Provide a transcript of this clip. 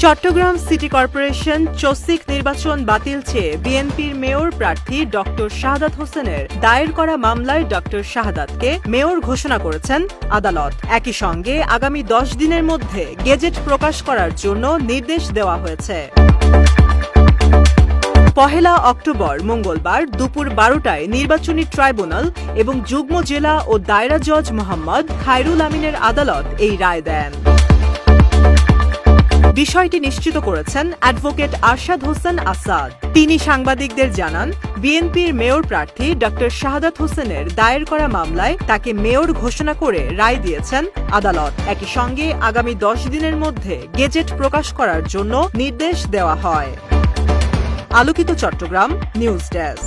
Chittagong city corporation চসিক নির্বাচন বাতিল চেয়ে বিএনপির মেয়র প্রার্থী ডক্টর শাহাদাত হোসেনের দায়ের করা মামলায় ডক্টর শাহাদাতকে মেয়র ঘোষণা করেছেন আদালত। একই সঙ্গে আগামী 10 দিনের মধ্যে গেজেট প্রকাশ করার জন্য নির্দেশ দেওয়া হয়েছে। 1 অক্টোবর মঙ্গলবার দুপুর 12টায় নির্বাচনী ট্রাইব্যুনাল এবং যুগ্ম জেলা ও দায়রা জজ মোহাম্মদ খায়রুল আমিনের আদালত এই রায় দেন। বিষয়টি নিশ্চিত করেছেন অ্যাডভোকেট আরশাদ হোসেন আসাদ। তিনি সাংবাদিকদের জানান, বিএনপির মেয়র প্রার্থী ডক্টর শাহাদাত হোসেনের দায়ের করা মামলায় তাকে মেয়র ঘোষণা করে রায় দিয়েছেন আদালত। একই সঙ্গে আগামী 10 দিনের মধ্যে গেজেট প্রকাশ করার জন্য নির্দেশ দেওয়া হয়। আলোকিত চট্টগ্রাম নিউজ ডেস্ক।